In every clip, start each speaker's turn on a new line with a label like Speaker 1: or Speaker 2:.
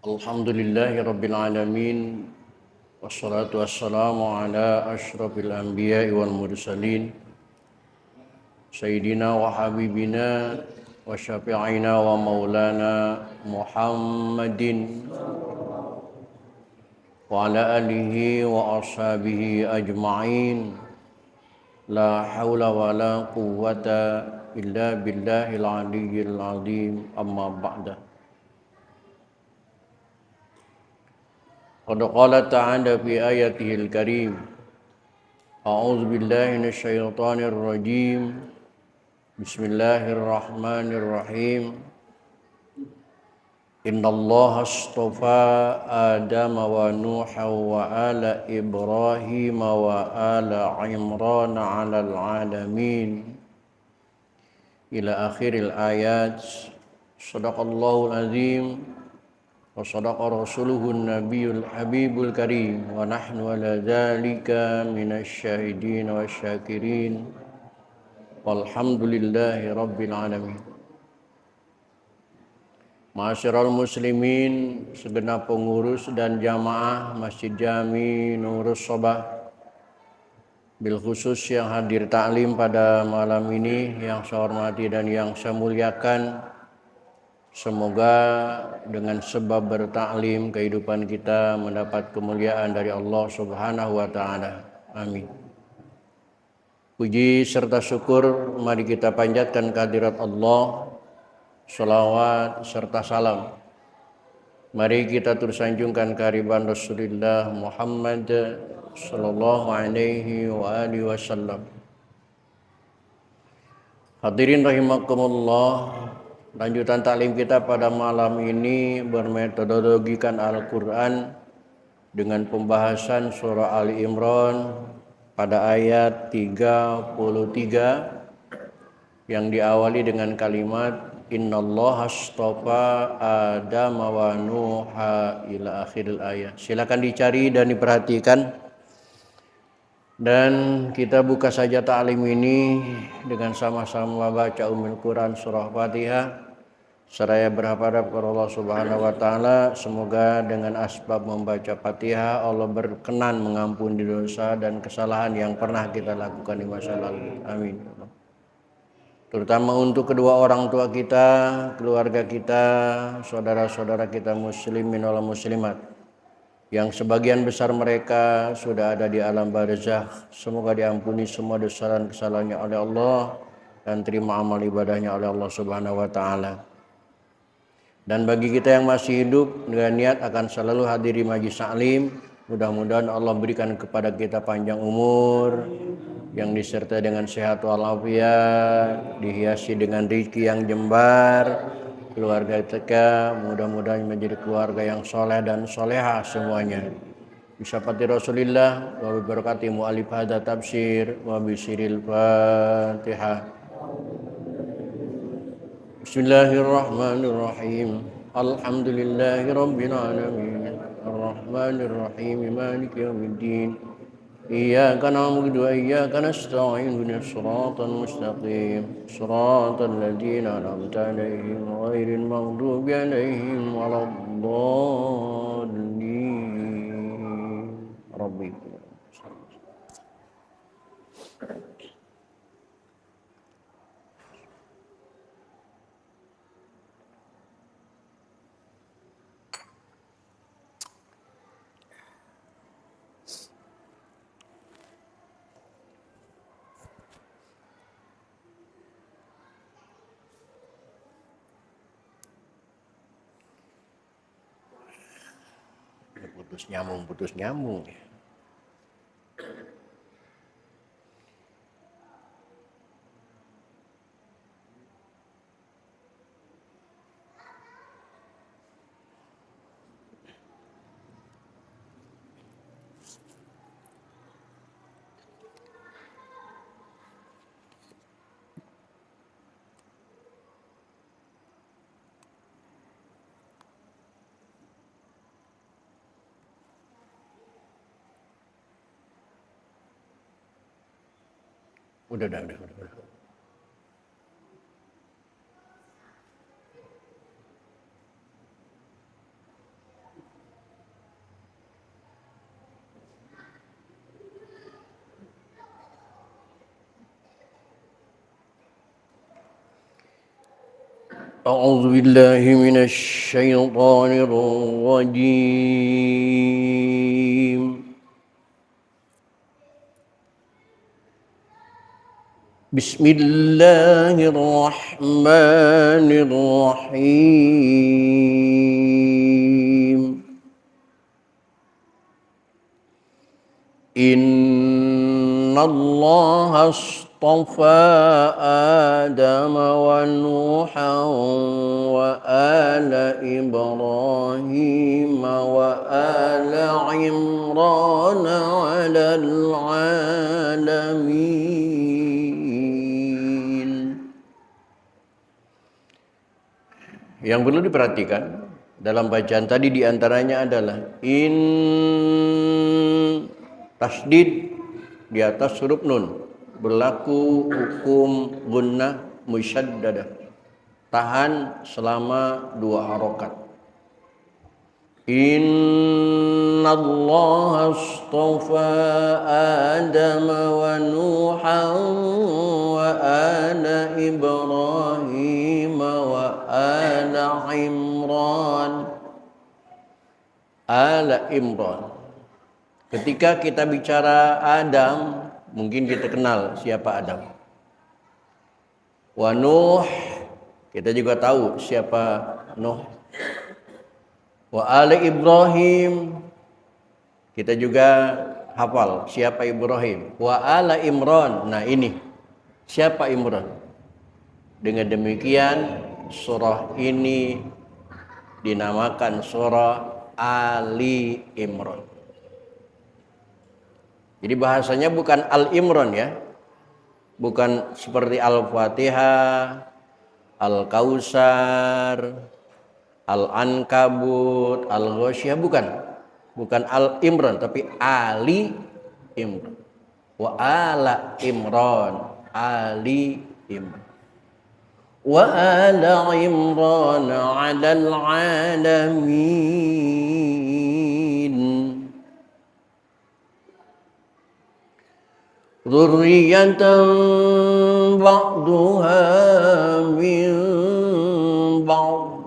Speaker 1: Alhamdulillahi Rabbil Alamin. Wassalatu wassalamu ala ashrafil anbiya'i wal mursalin Sayyidina wa habibina wa syafi'ina wa maulana Muhammadin wa ala alihi wa ashabihi ajma'in. La hawla wa la quwwata illa billahil aliyyil azim, amma ba'da. Qad qala ta'ala fi ayatihil karim, a'udzu billahi minasyaitonir rajim. Bismillahirrahmanirrahim. Innallaha astafa Adama wa Nuha wa ala Ibrahim wa ala Imran 'alal 'alamin. Ila akhiril ayat. Shadaqallahul azim. Wa sadaqa rasuluhun nabiyul habibul karim. Wa nahnu ala dhalika minasyahidin wa syakirin. Walhamdulillahi rabbil alamin. Ma'asyiral muslimin, segenap pengurus dan jamaah Masjid Jami Nurus Sobah, bil khusus yang hadir taklim pada malam ini, yang saya hormati dan yang saya muliakan. Semoga dengan sebab bertaklim kehidupan kita mendapat kemuliaan dari Allah Subhanahu wa taala. Amin. Puji serta syukur mari kita panjatkan kehadirat Allah. Salawat serta salam mari kita tersanjungkan kehadiran Rasulullah Muhammad sallallahu alaihi wa alihi wasallam. Hadirin rahimakumullah, lanjutan taklim kita pada malam ini bermetodologikan Al-Quran dengan pembahasan surah Ali Imran pada ayat 33 yang diawali dengan kalimat Innallaha astafa Adama wa Nuha ila akhiril ayat. Silakan dicari dan diperhatikan. Dan kita buka saja ta'lim ini dengan sama-sama baca Ummul Quran surah Fatihah. Seraya berharap kepada Allah Subhanahu wa taala, semoga dengan asbab membaca Fatihah Allah berkenan mengampuni dosa dan kesalahan yang pernah kita lakukan di masa lalu. Amin. Terutama untuk kedua orang tua kita, keluarga kita, saudara-saudara kita muslimin wal muslimat yang sebagian besar mereka sudah ada di alam barzakh. Semoga diampuni semua dosa dan kesalahannya oleh Allah dan terima amal ibadahnya oleh Allah Subhanahu wa taala. Dan bagi kita yang masih hidup dengan niat akan selalu hadiri majlis taklim, mudah-mudahan Allah berikan kepada kita panjang umur yang disertai dengan sehat walafiat, dihiasi dengan rezeki yang jembar, keluarga kita mudah-mudahan menjadi keluarga yang soleh dan soleha semuanya. Bisafati Rasulillah wa bibarakati mu'alif hadza tafsir wa bisiril Fatihah. Bismillahirrahmanirrahim. Alhamdulillahi rabbil alamin. Arrahmanir rahim. Maliki yaumiddin. Iyyaka na'budu wa iyyaka nasta'in. Ihdinas siratal mustaqim. Siratal ladzina an'amta 'alaihim ghairil maghdubi 'alaihim waladdallin. Rabbi. Putus nyambung. Udah. أعوذ بالله من الشيطان الرجيم بسم الله الرحمن الرحيم إن الله اصطفى آدم ونوحا وآل إبراهيم وآل عمران على العالمين. Yang perlu diperhatikan dalam bacaan tadi diantaranya adalah tasdid di atas huruf nun berlaku hukum gunnah musyaddadah, tahan selama 2 harokat. Innallaha astafa Adam wa Nuhan wa ala Ibrahim wa ala Imran. Ala Imran. Ketika kita bicara Adam, mungkin kita kenal siapa Adam. Wa Nuh, kita juga tahu siapa Nuh. Wa ali Ibrahim, kita juga hafal siapa Ibrahim. Wa ala Imran, nah ini siapa Imran. Dengan demikian surah ini dinamakan surah Ali Imran. Jadi bahasanya bukan Al-Imran ya. Bukan seperti Al-Fatihah, Al-Kausar, Al-Ankabut, Al-Ghasyiyah, bukan. Bukan Al-Imran tapi Ali Imran. Wa ala Imran, Ali Imran. Wa ala Imran 'alal 'alamin. Dzurriyyatan ba'duha min ba'd.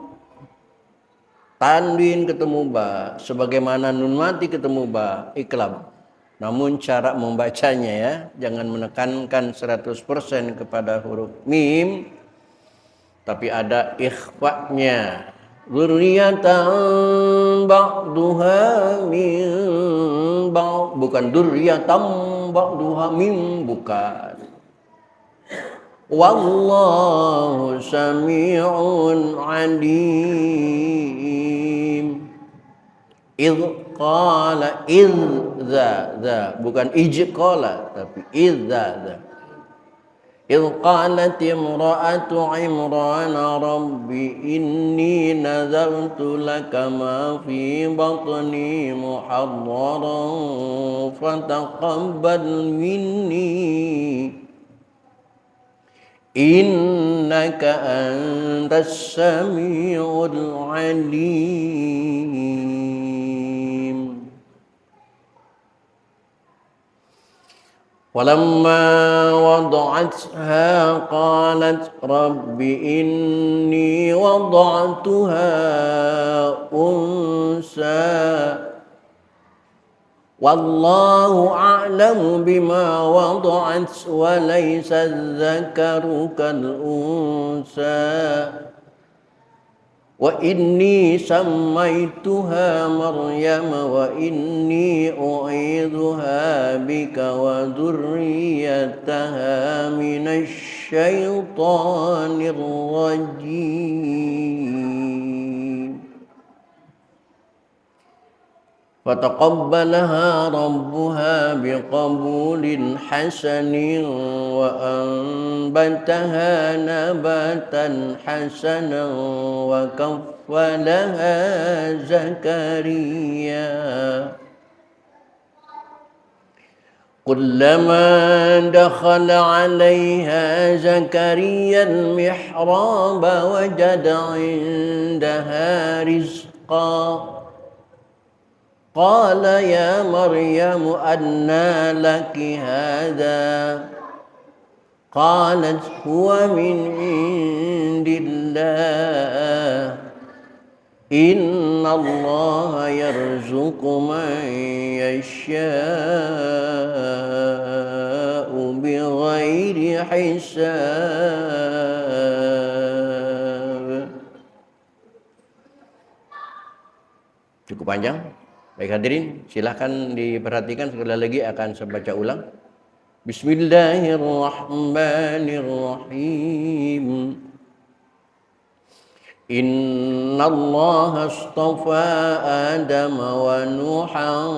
Speaker 1: Tanwin ketemu ba, sebagaimana nun mati ketemu ba, iklab. Namun cara membacanya ya, jangan menekankan 100% kepada huruf mim, tapi ada ikhfa'nya. Dzurriyyatan ba'duha min ba'd, bukan dzurriyyatan ba'duha min, bukan. Wallahu sami'un alim. Idh qala idza, bukan ijqala tapi idza. إذ قالت امرأة عمران رب إني نذرت لك ما في بطني محررا فتقبل مني إنك أنت السميع العليم. ولما وضعتها قالت رب إني وضعتها أنثى والله أعلم بما وضعت وليس الذكر كالأنثى وإني سميتها مريم وإني أعيذها بك وذريتها من الشيطان الرجيم فتقبلها ربها بقبول حسن وأنبتها نباتا حسنا وكفلها زكريا كلما دخل عليها زكريا المحراب وجد عندها رزقا قال يا مريم أنى لك هذا قالت هو من عند الله إن الله يرزق من يشاء بغير حساب. Cukup panjang. Baik hadirin, silahkan diperhatikan, sekali lagi akan saya baca ulang. Bismillahirrahmanirrahim. Inna Allah astafa Adam wa Nuhan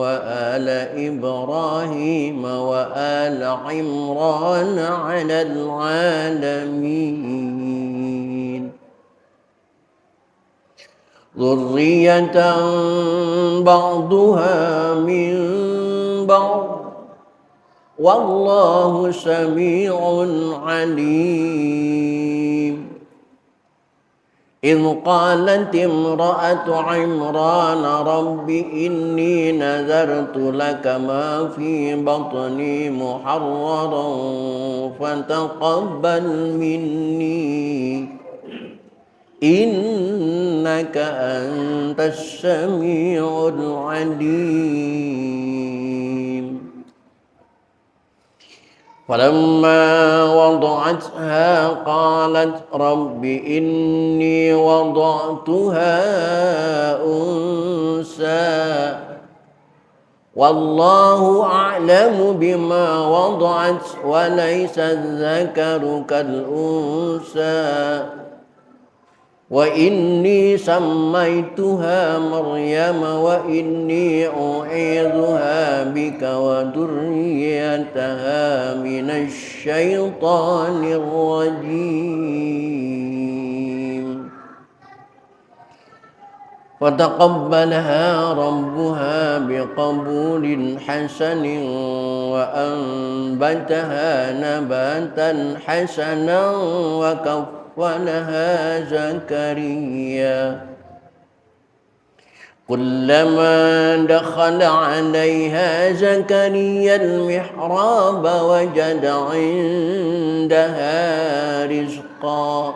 Speaker 1: wa ala Ibrahim wa ala Imran ala alamin. Dzurriyyatan ba'duha min ba'd. Wallahu sami'un alim. إذ قالت امرأة عمران رب إني نذرت لك ما في بطني محررا فتقبل مني إنك أنت السميع العليم. فلما وضعتها قالت رب إني وضعتها أنثى والله أعلم بما وضعت وليس الذكر كالأنثى وإني سميتها مريم وإني أعيذها بك وذريتها من الشيطان الرجيم. فتقبلها ربها بقبول حسن وأنبتها نباتا حسنا وكفلها زكريا كلما دخل عليها زكريا المحراب وجد عندها رزقا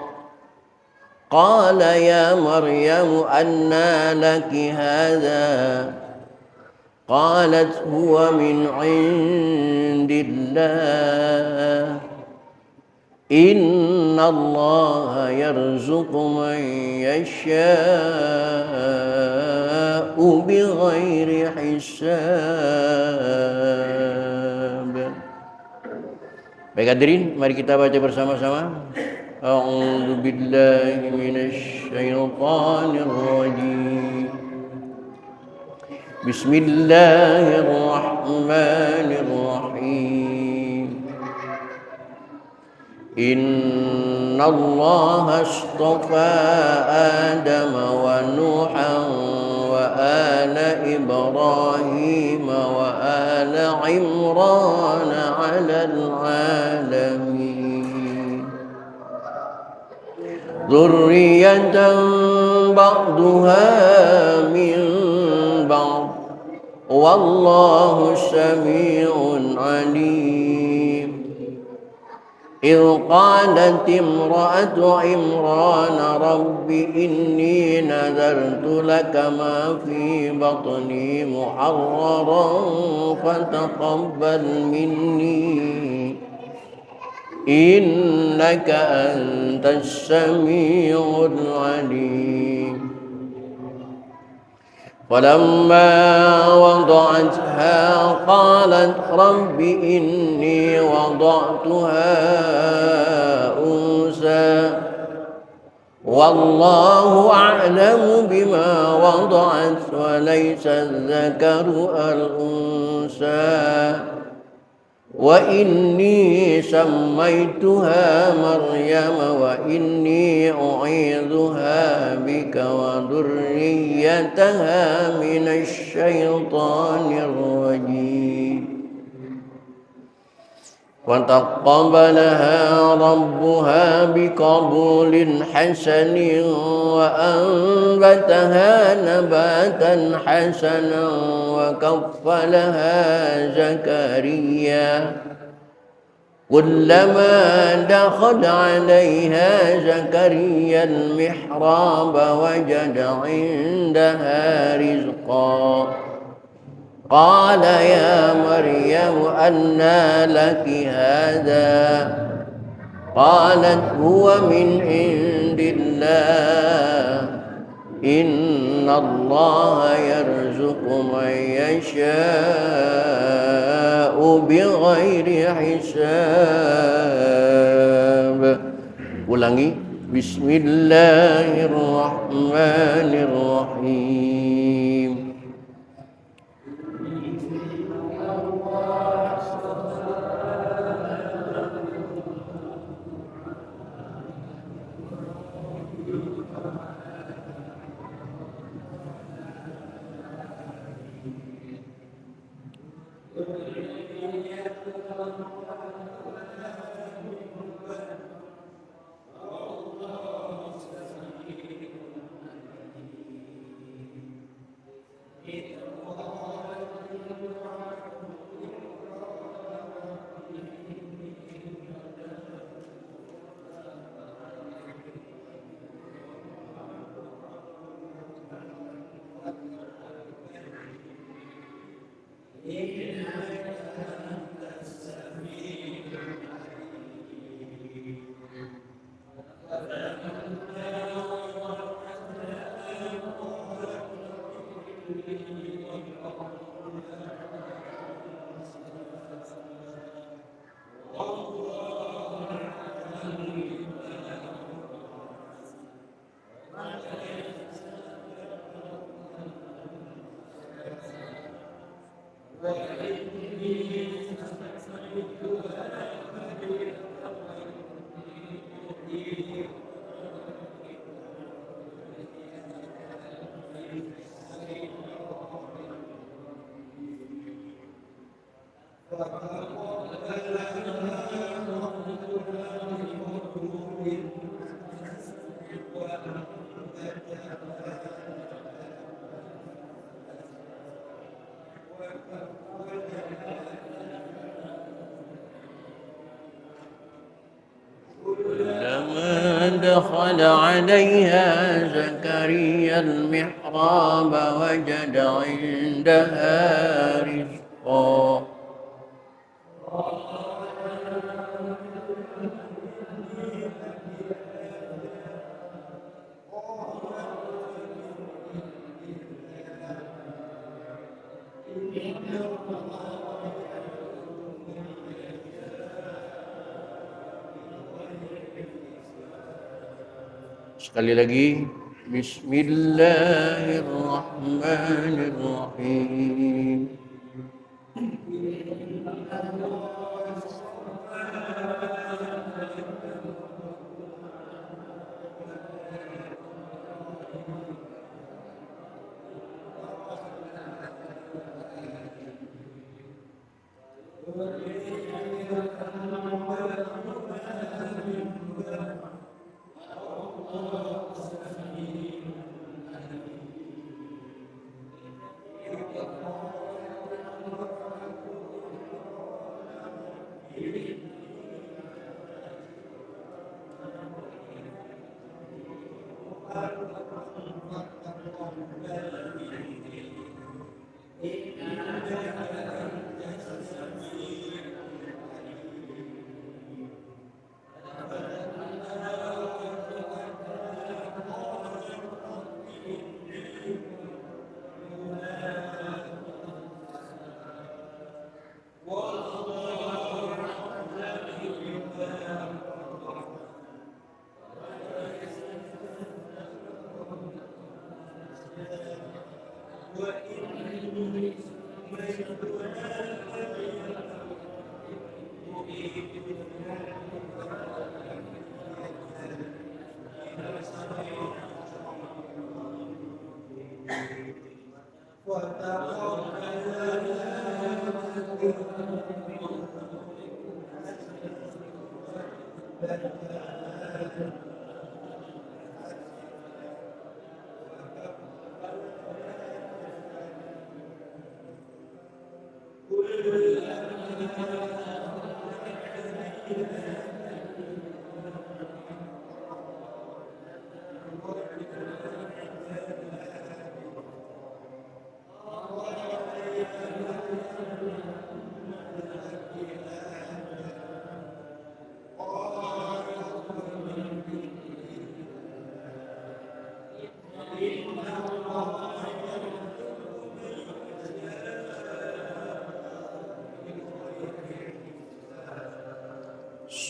Speaker 1: قال يا مريم أنى لك هذا قالت هو من عند الله إن الله يرزق من يشاء بغير حساب. Baik hadirin, mari kita baca bersama-sama. A'udzu billahi minasy syaithanir rajim. Bismillahirrahmanirrahim. Inna Allah astafa Adam wa Nuhan wa ala Ibrahim wa ala Imran ala alamin. Dzurriyyatan ba'duha min ba'd. Wallahu sami'un alim. إذ قالت امرأة عمران رب إني نذرت لك ما في بطني محررا فتقبل مني إنك أنت السميع العليم. فلما وضعتها قالت رب إني وضعتها أنثى والله أعلم بما وضعت وليس الذكر الأنثى وإني سميتها مريم وإني أعيذها بك وذريتها من الشيطان الرجيم. فتقبلها ربها بقبول حسن وأنبتها نباتا حسنا وكفلها زكريا كلما دخل عليها زكريا المحراب وجد عندها رزقا قال يا مريم أنى لك هذا قالت هو من عند الله إن الله يرزق من يشاء بغير حساب. Ulangi. Bismillahirrahmanirrahim. دخل عليها زكريا المحراب وجد عندها رزقا Sekali lagi, Bismillahirrahmanirrahim.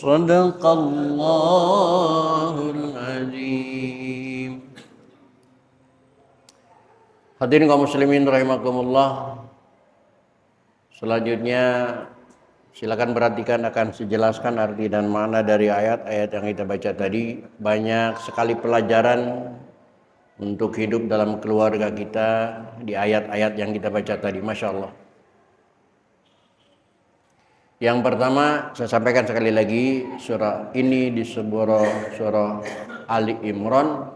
Speaker 1: Sadaqallahul azim. Hadirin kaum muslimin rahimakumullah. Selanjutnya silakan perhatikan, akan sejelaskan arti dan makna dari ayat-ayat yang kita baca tadi. Banyak sekali pelajaran untuk hidup dalam keluarga kita di ayat-ayat yang kita baca tadi. Masya Allah. Yang pertama saya sampaikan sekali lagi, surah ini disebut surah Ali Imran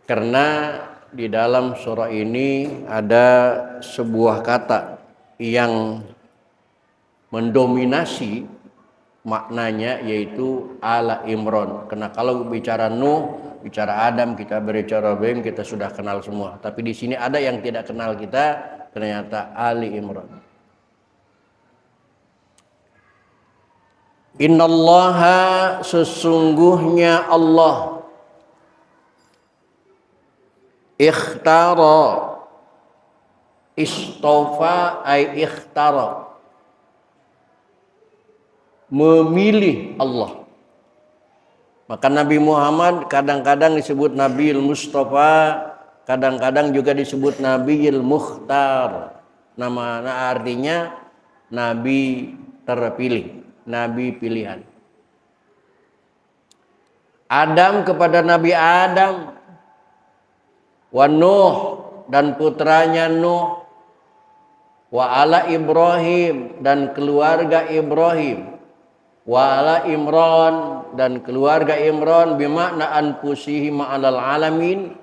Speaker 1: karena di dalam surah ini ada sebuah kata yang mendominasi maknanya, yaitu Ala Imran. Karena kalau bicara Nuh, bicara Adam, kita berbicara Ibrahim, kita sudah kenal semua. Tapi di sini ada yang tidak kenal kita, ternyata Ali Imran. Innallaha, sesungguhnya Allah, ikhtara, istofa ay ikhtara, memilih Allah. Maka Nabi Muhammad kadang-kadang disebut Nabiul Mustafa, kadang-kadang juga disebut Nabiul Mukhtar. Nama artinya Nabi terpilih, Nabi pilihan. Adam kepada Nabi Adam, wa Nuh dan putranya Nuh, wa ala Ibrahim dan keluarga Ibrahim, wa ala Imran dan keluarga Imran, bimakna anfusihi ma'alal alamin,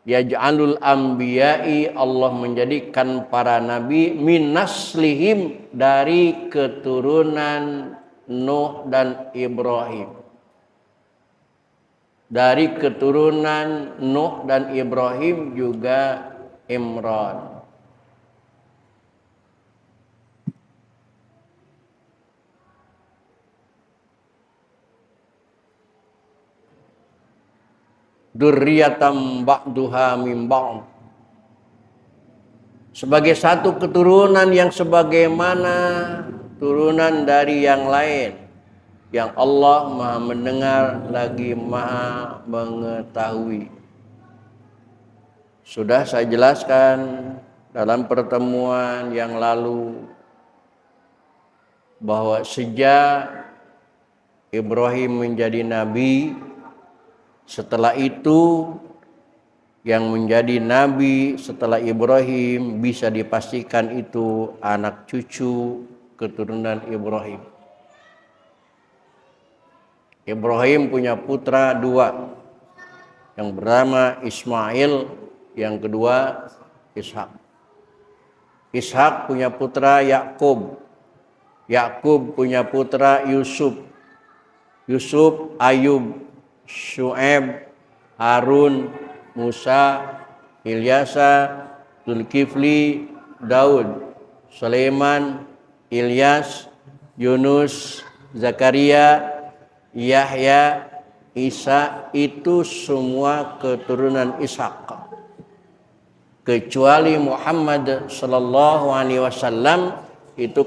Speaker 1: yaj'alul anbiya'i, Allah menjadikan para nabi, min naslihim, dari keturunan Nuh dan Ibrahim. Dari keturunan Nuh dan Ibrahim juga Imran. Dzurriyyatan ba'duha min ba'd, sebagai satu keturunan yang sebagaimana turunan dari yang lain, yang Allah Maha mendengar lagi Maha mengetahui. Sudah saya jelaskan dalam pertemuan yang lalu bahwa sejak Ibrahim menjadi nabi, setelah itu yang menjadi nabi setelah Ibrahim bisa dipastikan itu anak cucu keturunan Ibrahim. Ibrahim punya putra dua, yang pertama Ismail, yang kedua Ishak. Ishak punya putra Yakub, Yakub punya putra Yusuf, Yusuf Ayub, Syu'aib, Harun, Musa, Ilyasa, Zulkifli, Daud, Sulaiman, Ilyas, Yunus, Zakaria, Yahya, Isa, itu semua keturunan Ishak. Kecuali Muhammad sallallahu alaihi wasallam, itu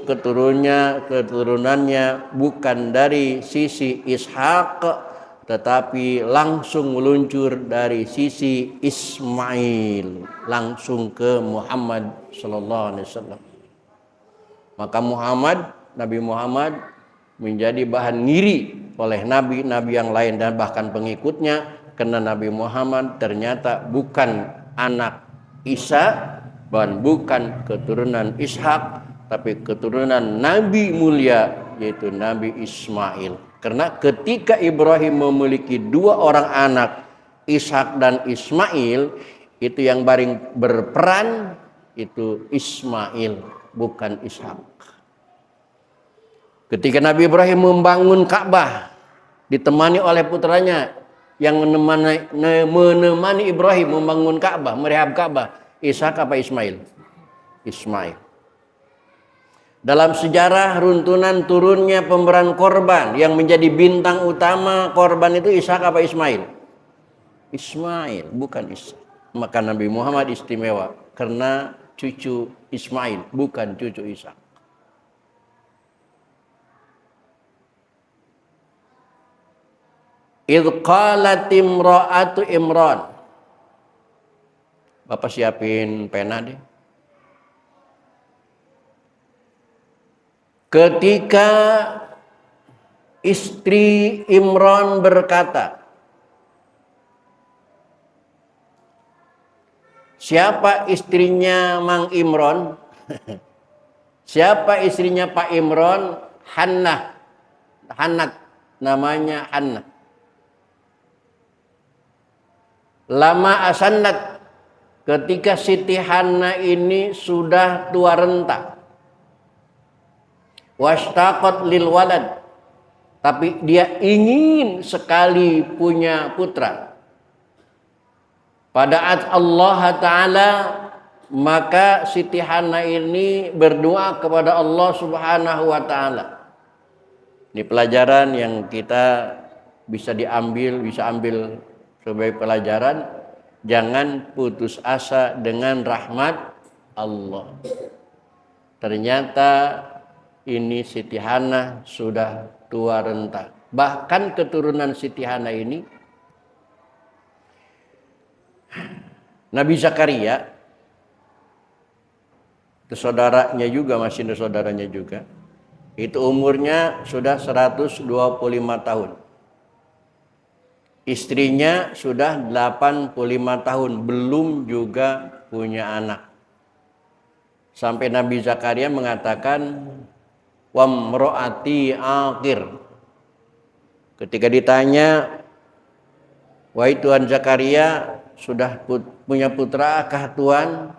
Speaker 1: keturunannya bukan dari sisi Ishak, tetapi langsung meluncur dari sisi Ismail, langsung ke Muhammad sallallahu alaihi wasallam. Maka Nabi Muhammad menjadi bahan ngiri oleh nabi-nabi yang lain dan bahkan pengikutnya, karena Nabi Muhammad ternyata bukan anak Isa dan bukan keturunan Ishak, tapi keturunan Nabi mulia, yaitu Nabi Ismail. Karena ketika Ibrahim memiliki dua orang anak, Ishak dan Ismail, itu yang paling berperan itu Ismail, bukan Ishak. Ketika Nabi Ibrahim membangun Ka'bah, ditemani oleh putranya yang menemani Ibrahim membangun Ka'bah, merehab Ka'bah, Ishak apa Ismail? Ismail. Dalam sejarah runtunan turunnya pemberian korban, yang menjadi bintang utama korban itu Ishak apa Ismail? Ismail, bukan Ishak. Maka Nabi Muhammad istimewa karena cucu Ismail, bukan cucu Ishak. idh qalat imra'atu Imran. Bapak siapin pena deh. Ketika istri Imran berkata, siapa istrinya Mang Imran? Siapa istrinya Pak Imran? Hannah, namanya Hannah. Lama asannat, ketika Siti Hannah ini sudah tua renta. Washtaqat lil walad, tapi dia ingin sekali punya putra. Pada Allah Ta'ala, maka Siti Hannah ini berdoa kepada Allah Subhanahu wa Ta'ala. Ini pelajaran yang kita bisa ambil sebagai pelajaran. Jangan putus asa dengan rahmat Allah. Ternyata ini Siti Hannah sudah tua renta. Bahkan keturunan Siti Hannah ini, Nabi Zakaria, itu saudaranya juga, masih ada saudaranya juga, itu umurnya sudah 125 tahun. Istrinya sudah 85 tahun, belum juga punya anak. Sampai Nabi Zakaria mengatakan, wamro'ati aqir. Ketika ditanya, wahai Tuhan Zakaria, sudah punya putra kah Tuhan?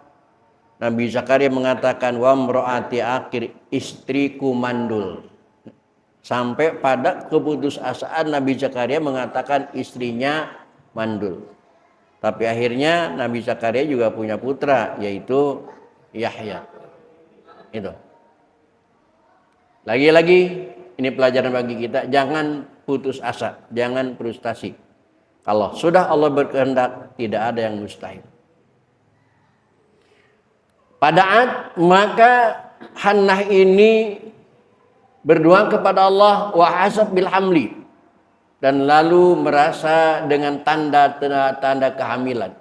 Speaker 1: Nabi Zakaria mengatakan, wamro'ati aqir, istriku mandul. Sampai pada keputusasaan Nabi Zakaria mengatakan istrinya mandul. Tapi akhirnya Nabi Zakaria juga punya putra, yaitu Yahya. Itu. Lagi-lagi ini pelajaran bagi kita, jangan putus asa, jangan frustasi. Kalau sudah Allah berkehendak, tidak ada yang mustahil. Pada maka Hannah ini berdoa kepada Allah wa hasab bil hamli, dan lalu merasa dengan tanda-tanda kehamilan.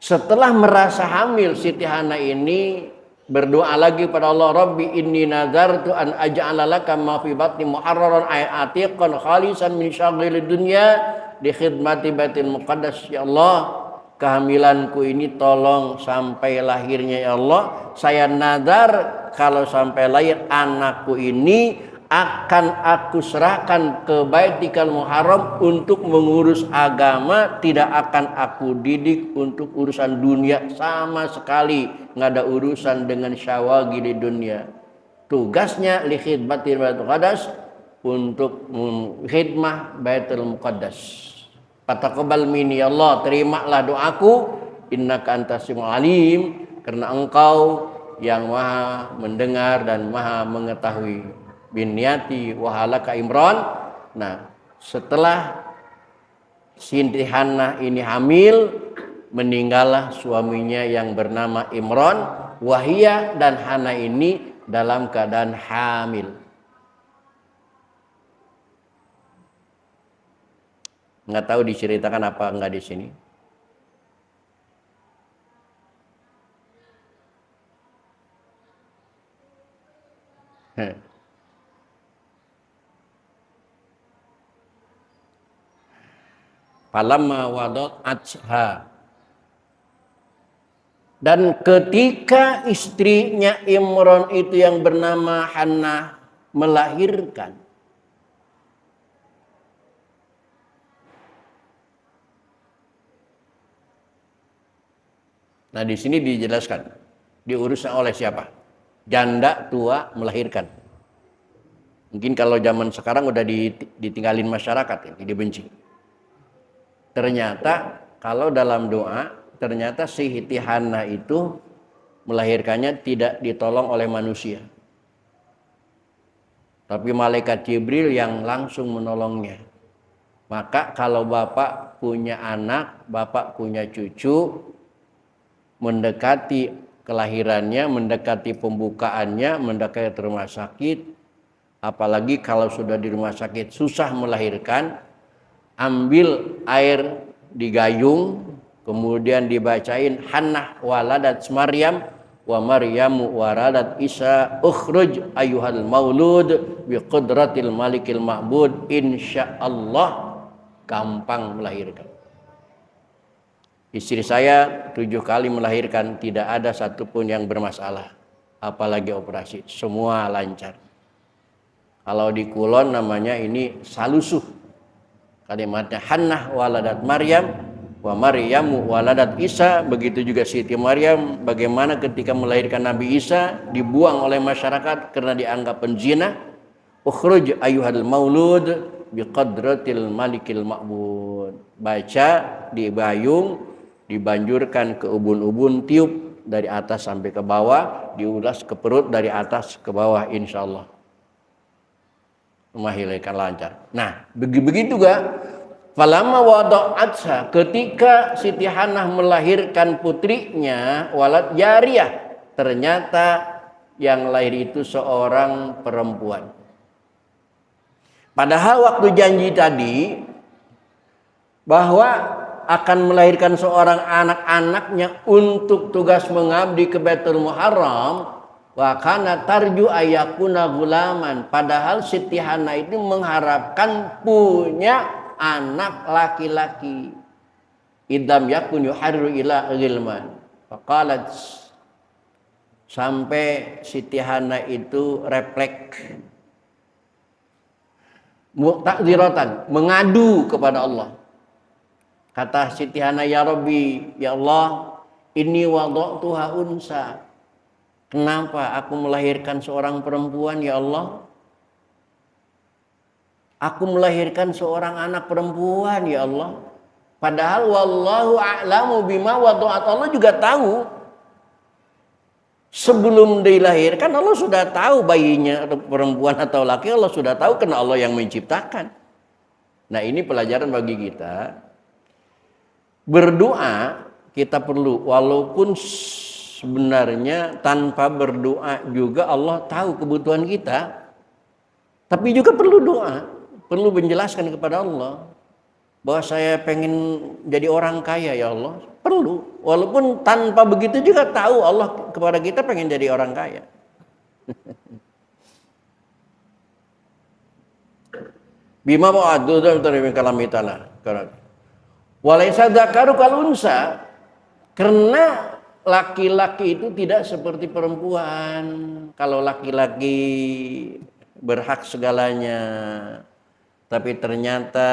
Speaker 1: Setelah merasa hamil, Siti Hannah ini berdoa lagi pada Allah, Rabbi inni nazartu an aj'ala laka ma fi batni muharraran atiqan khalisan min syaghlid dunya di khidmati baitil muqaddas. Ya Allah, kehamilanku ini tolong sampai lahirnya ya Allah. Saya nazar kalau sampai lahir anakku ini akan aku serahkan ke Baitikal Muharram untuk mengurus agama, tidak akan aku didik untuk urusan dunia sama sekali, nggak ada urusan dengan syawagi di dunia. Tugasnya li khidmatil Baitul Muqaddas, untuk khidmah Baitul Muqaddas. Fataqabbal minni ya Allah, terimalah doaku, innaka antas samiul alim, karena Engkau yang Maha mendengar dan Maha mengetahui. Bin niyati wahalaka Imran. Nah, setelah Siti Hannah ini hamil, meninggallah suaminya yang bernama Imran. Wahia, dan Hannah ini dalam keadaan hamil. Nggak tahu diceritakan apa enggak di sini. Falamma wadat'atha, dan ketika istrinya Imran itu yang bernama Hannah melahirkan, nah di sini dijelaskan diurusnya oleh siapa? Janda tua melahirkan. Mungkin kalau zaman sekarang udah ditinggalin masyarakat, ya, dibenci. Ternyata kalau dalam doa, ternyata si Siti Hannah itu melahirkannya tidak ditolong oleh manusia, tapi malaikat Jibril yang langsung menolongnya. Maka kalau bapak punya anak, bapak punya cucu, mendekati kelahirannya, mendekati pembukaannya, mendekati rumah sakit, apalagi kalau sudah di rumah sakit susah melahirkan, ambil air di gayung, kemudian dibacain Hannah waladat Maryam wa Maryamu waladat Isa ukhruj ayyuhal maulud bi qudratil malikil ma'bud insyaallah gampang melahirkan. Istri saya 7 kali melahirkan, tidak ada satupun yang bermasalah, apalagi operasi, semua lancar. Kalau di Kulon namanya ini salusuh, kalimatnya Hannah waladat Maryam wa Maryamu waladat Isa. Begitu juga Siti Maryam, bagaimana ketika melahirkan Nabi Isa dibuang oleh masyarakat karena dianggap penzina. Ukhruj ayyuhal maulud biqadratil malikil ma'bud. Baca di bayung, dibanjurkan ke ubun-ubun, tiup dari atas sampai ke bawah, diulas ke perut dari atas ke bawah, insyaallah melahirkan lancar. Nah, begitu juga falamma wada'atha, ketika Siti Hannah melahirkan putrinya walad jariyah, ternyata yang lahir itu seorang perempuan. Padahal waktu janji tadi bahwa akan melahirkan seorang anak-anaknya untuk tugas mengabdi ke Baitul Muharram, wa kana tarju ayakuna gulaman, padahal Siti Hannah itu mengharapkan punya anak laki-laki. Idam yakun yuharru ila ghilman. Faqalat, sampai Siti Hannah itu refleks mu'tadziratan, mengadu kepada Allah. Kata Siti Hannah, ya Rabbi, ya Allah, inni wada'tuha unsa. Kenapa aku melahirkan seorang perempuan, ya Allah? Aku melahirkan seorang anak perempuan, ya Allah. Padahal wallahu a'lamu bima wada'at, Allah juga tahu. Sebelum dilahirkan Allah sudah tahu bayinya atau perempuan atau laki, Allah sudah tahu karena Allah yang menciptakan. Nah, ini pelajaran bagi kita. Berdoa kita perlu, walaupun sebenarnya tanpa berdoa juga Allah tahu kebutuhan kita. Tapi juga perlu doa, perlu menjelaskan kepada Allah bahwa saya pengen jadi orang kaya, ya Allah. Perlu, walaupun tanpa begitu juga tahu Allah kepada kita pengen jadi orang kaya. Bima wa'adu dan terima kalamitana. Walaysa dzakaru kal unsa, karena laki-laki itu tidak seperti perempuan. Kalau laki-laki berhak segalanya, tapi ternyata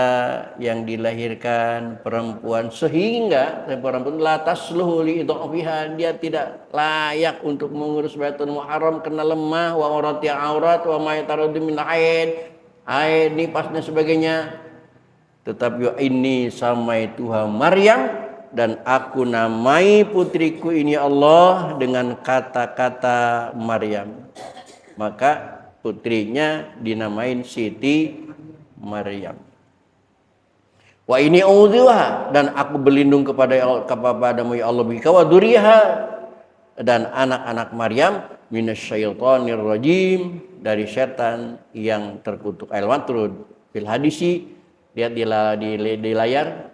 Speaker 1: yang dilahirkan perempuan, sehingga perempuan la tasluhu li idhafiha, dia tidak layak untuk mengurus Baitul Muharram karena lemah, wa aurati aurat wa ma yataraddu min haid nifas dan sebagainya. Tetapi ini samai Tuhan Maryam, dan aku namai putriku ini Allah dengan kata-kata Maryam. Maka putrinya dinamain Siti Maryam. Wa ini a'udzuha, dan aku berlindung kepadamu ya Allah bika wa dzurriha, dan anak-anak Maryam minasyaitonir rajim, dari setan yang terkutuk. Al-matrud fil hadisi, lihat di layar,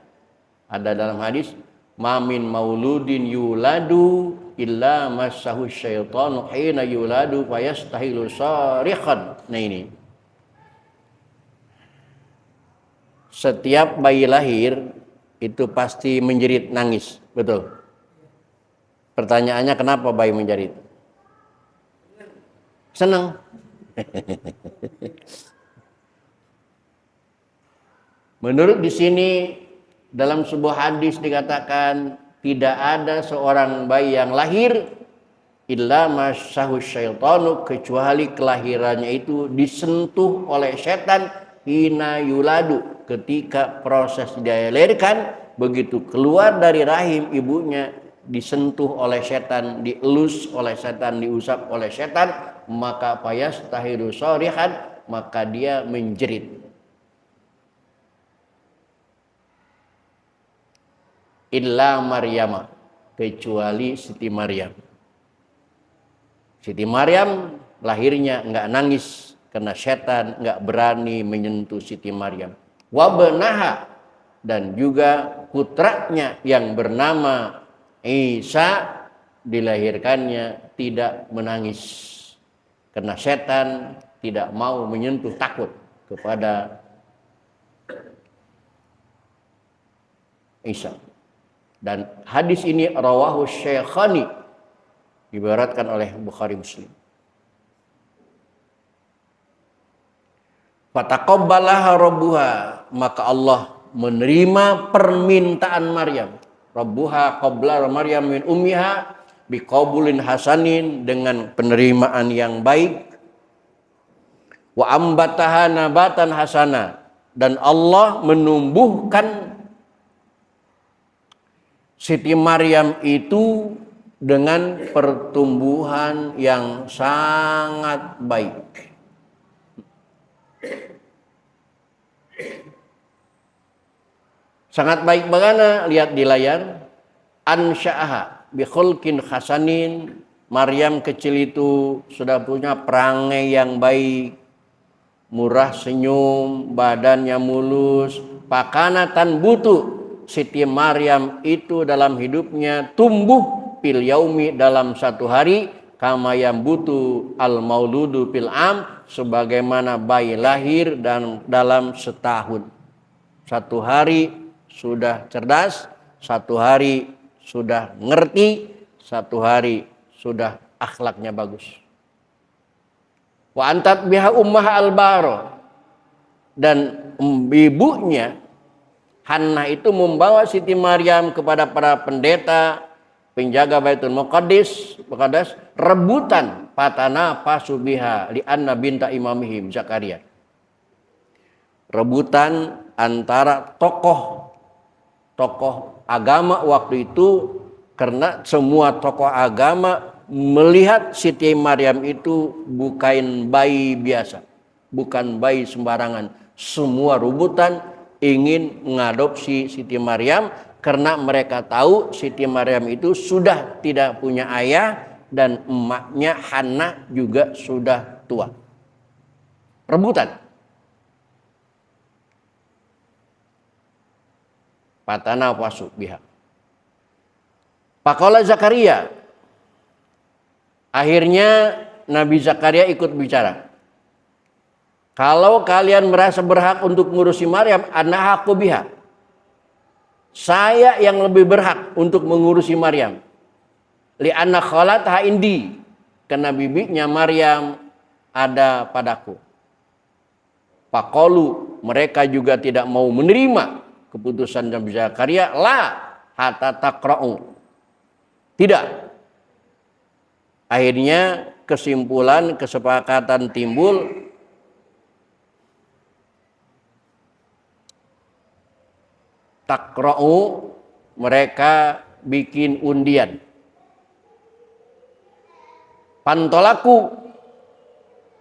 Speaker 1: ada dalam hadis, mamin mauludin yuladu illa massahu syaitanu hina yuladu fayastahilu sarikhan. Nah, ini setiap bayi lahir itu pasti menjerit, nangis, betul. Pertanyaannya, kenapa bayi menjerit? Senang. Menurut di sini dalam sebuah hadis dikatakan tidak ada seorang bayi yang lahir illa massahu syaitanu, kecuali kelahirannya itu disentuh oleh setan hina yuladu, ketika proses dilahirkan, begitu keluar dari rahim ibunya disentuh oleh setan, dielus oleh setan, diusap oleh setan, maka fayastahiru sarihan, maka dia menjerit. Illa Maryama, kecuali Siti Maryam. Siti Maryam lahirnya enggak nangis karena setan enggak berani menyentuh Siti Maryam. Wa benaha, dan juga putranya yang bernama Isa dilahirkannya tidak menangis karena setan tidak mau menyentuh, takut kepada Isa. Dan hadis ini rawahu Syekhani, diberatkan oleh Bukhari Muslim. Fataqabbalaha rabbuha, maka Allah menerima permintaan Maryam. Rabbuha qabla Maryam min ummiha biqabulin hasanin, dengan penerimaan yang baik. Wa ambataha nabatan hasana, dan Allah menumbuhkan Siti Maryam itu dengan pertumbuhan yang sangat baik. Sangat baik bagaimana? Lihat di layar. Ansya'aha bi khulqin hasanin. Maryam kecil itu sudah punya perangai yang baik, murah senyum, badannya mulus, pakanatan butuh. Siti Maryam itu dalam hidupnya tumbuh fil yaumi, dalam satu hari, kama yang butuh al mauludu fil am, sebagaimana bayi lahir dan dalam setahun. Satu hari sudah cerdas, satu hari sudah ngerti, satu hari sudah akhlaknya bagus. Wa antat biha ummah al-baro, dan ibunya Hannah itu membawa Siti Maryam kepada para pendeta penjaga Baitul Muqaddas, rebutan patana pasubiha li anna binta imamihim Zakaria. Rebutan antara tokoh agama waktu itu, karena semua tokoh agama melihat Siti Maryam itu bukan bayi biasa, bukan bayi sembarangan. Semua rebutan ingin mengadopsi Siti Maryam karena mereka tahu Siti Maryam itu sudah tidak punya ayah dan emaknya Hannah juga sudah tua. Rebutan. Patana wasu biha. Faqala Zakaria. Akhirnya Nabi Zakaria ikut bicara. Kalau kalian merasa berhak untuk mengurusi Maryam, ana haqqu biha. Saya yang lebih berhak untuk mengurusi Maryam. Li anna khalatha indi, karena bibinya Maryam ada padaku. Faqalu, mereka juga tidak mau menerima keputusan Nabi Zakaria, la hatta taqra'u. Tidak. Akhirnya kesimpulan, kesepakatan timbul. Takra'u, mereka bikin undian. Pantolaku,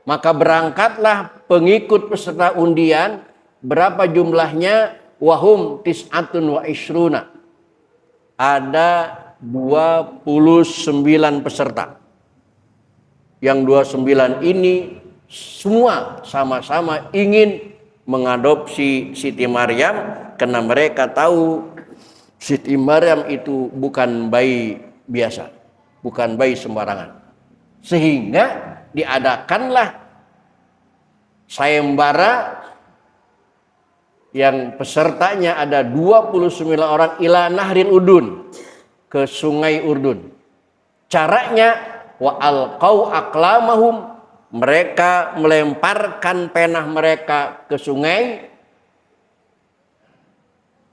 Speaker 1: maka berangkatlah pengikut peserta undian. Berapa jumlahnya? Wahum tis'atun wa ishruna. Ada 29 peserta. Yang 29 ini semua sama-sama ingin mengadopsi Siti Maryam, karena mereka tahu Siti Maryam itu bukan bayi biasa, bukan bayi sembarangan. Sehingga diadakanlah sayembara yang pesertanya ada 29 orang ila Nahril Urdun, ke sungai Urdun. Caranya wa alqau aqlamahum, mereka melemparkan penah mereka ke sungai.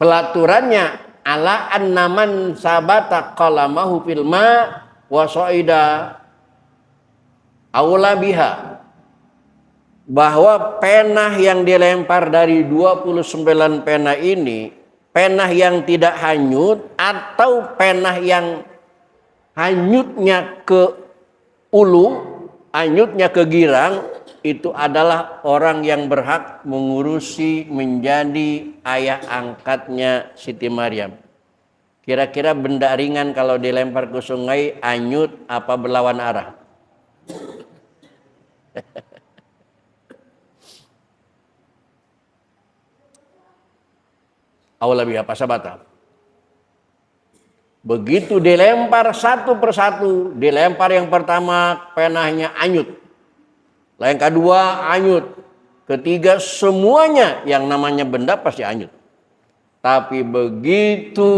Speaker 1: Pelaturannya ala annaman sabata qalamahu fil ma wa sa'ida aula biha, bahwa penah yang dilempar dari 29 penah ini, penah yang tidak hanyut atau penah yang hanyutnya ke ulu, hanyutnya ke girang, itu adalah orang yang berhak mengurusi, menjadi ayah angkatnya Siti Maryam. Kira-kira benda ringan kalau dilempar ke sungai, hanyut apa berlawan arah? Aula biha pasabata. Begitu dilempar satu persatu, dilempar yang pertama penahnya anyut, yang kedua anyut, ketiga semuanya yang namanya benda pasti anyut. Tapi begitu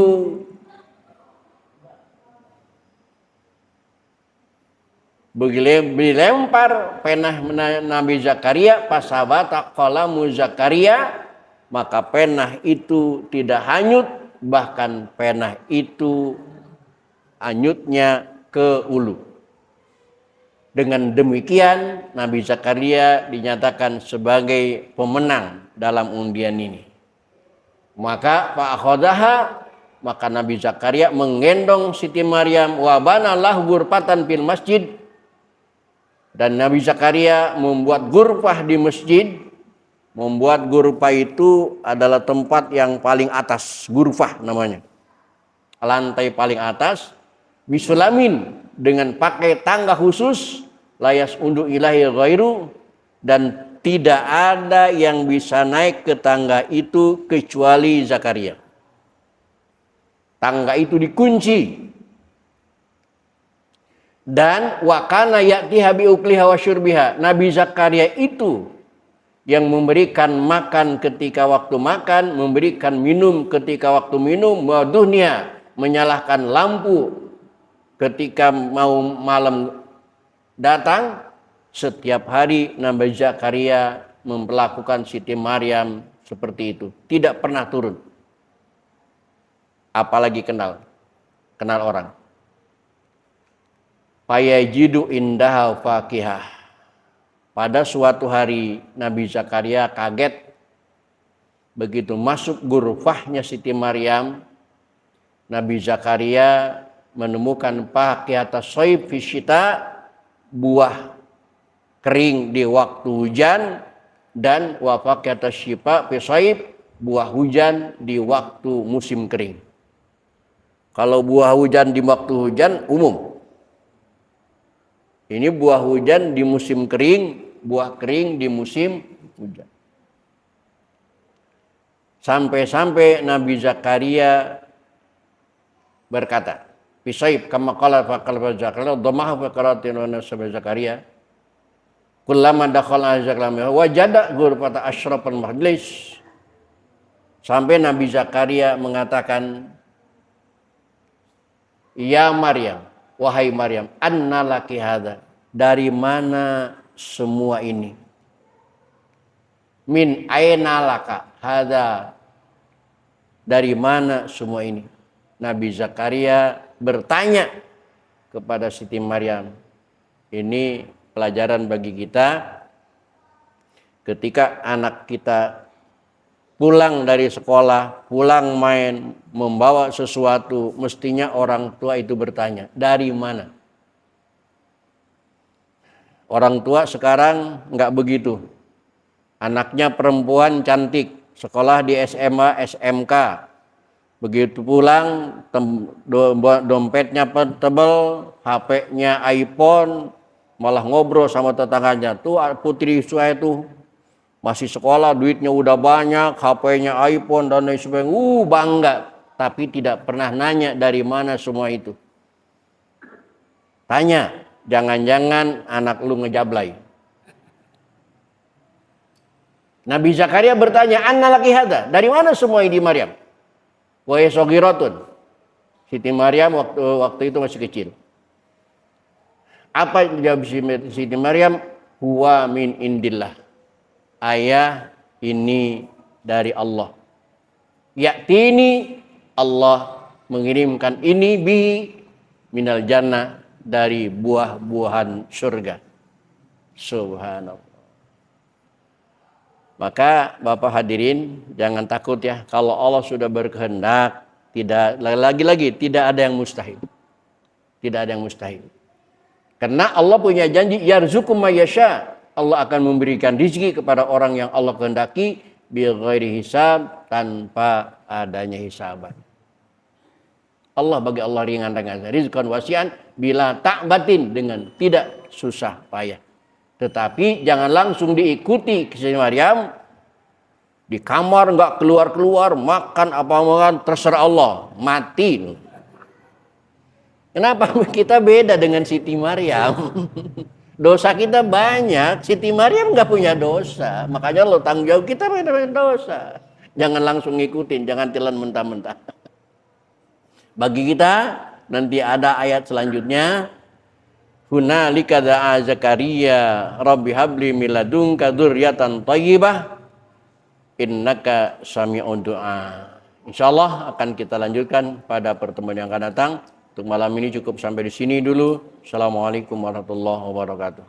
Speaker 1: dilempar penah Nabi Zakaria, pasabata qalamu Zakaria, maka penah itu tidak hanyut, bahkan penah itu hanyutnya ke ulu. Dengan demikian Nabi Zakaria dinyatakan sebagai pemenang dalam undian ini. Maka fa'akhadhaha, maka Nabi Zakaria menggendong Siti Maryam, wa bana lahu ghurfatan fil masjid, dan Nabi Zakaria membuat ghurfah di masjid. Membuat ghurfah itu adalah tempat yang paling atas, ghurfah namanya, lantai paling atas, bisulamin, dengan pakai tangga khusus, layas undu ilahi ghairu, dan tidak ada yang bisa naik ke tangga itu kecuali Zakaria. Tangga itu dikunci. Dan wakana ya'tiha bi ukliha wa syurbiha, Nabi Zakaria itu yang memberikan makan ketika waktu makan, memberikan minum ketika waktu minum, waduhnya, menyalakan lampu ketika mau malam datang. Setiap hari Nabi Zakaria memperlakukan Siti Maryam seperti itu, tidak pernah turun. Apalagi kenal orang. Fayajidu indaha faqihah. Pada suatu hari Nabi Zakaria kaget begitu masuk ghurfahnya Siti Maryam. Nabi Zakaria menemukan faqihata soib fisyita, buah kering di waktu hujan, dan wa faqihata syifa fi soib, buah hujan di waktu musim kering. Kalau buah hujan di waktu hujan umum. Ini buah hujan di musim kering, buah kering di musim hujan. Sampai-sampai Nabi Zakaria berkata, "Fisaib kama qala faqala Zakaria, dhamahu faqaratin wa nasaba Zakaria. Kullama dakhala Zakaria wajada ghurfata asyrafal majlis." Sampai Nabi Zakaria mengatakan, "Ya Maryam, wahai Maryam, anna laki hadza, dari mana semua ini? Min aina laka hadza, dari mana semua ini?" Nabi Zakaria bertanya kepada Siti Maryam. Ini pelajaran bagi kita ketika anak kita pulang dari sekolah, pulang main, membawa sesuatu, mestinya orang tua itu bertanya, dari mana? Orang tua sekarang nggak begitu. Anaknya perempuan cantik, sekolah di SMA, SMK. Begitu pulang, dompetnya tebal, HP-nya iPhone, malah ngobrol sama tetangganya. Tuh putri saya tuh masih sekolah, duitnya udah banyak, HP-nya iPhone dan lain sebagainya. Bangga, tapi tidak pernah nanya dari mana semua itu. Tanya, jangan-jangan anak lu ngejablay. Nabi Zakaria bertanya, "Anna laki hadza?" Dari mana semua ini Maryam? Wa yasagiratun. Siti Maryam waktu itu masih kecil. Apa jawab Siti Maryam? Huwa min indillah. Ayah, ini dari Allah. Ya'tini, Allah mengirimkan ini bi minal jannah, dari buah-buahan surga. Subhanallah. Maka Bapak hadirin jangan takut ya, kalau Allah sudah berkehendak, tidak lagi-lagi tidak ada yang mustahil. Tidak ada yang mustahil. Karena Allah punya janji yarzuqu may yasha. Allah akan memberikan rezeki kepada orang yang Allah kehendaki bighairi hisab, tanpa adanya hisaban. Allah bagi Allah ringan dengan rizqan wasi'an bila ta'batin, dengan tidak susah payah. Tetapi jangan langsung diikuti Siti Maryam Di kamar nggak keluar-keluar, makan apa makan terserah Allah, mati. Kenapa kita beda dengan Siti Maryam? Dosa kita banyak, Siti Maryam nggak punya dosa. Makanya lo tanggung jawab kita beda dosa. Jangan langsung ngikutin, jangan telan mentah-mentah. Bagi kita nanti ada ayat selanjutnya. Hunalika da'a Zakaria Rabbi habli min ladunka dzurriyyatan thayyibah innaka sami'ud du'a. Insyaallah akan kita lanjutkan pada pertemuan yang akan datang. Untuk malam ini cukup sampai di sini dulu. Assalamualaikum warahmatullahi wabarakatuh.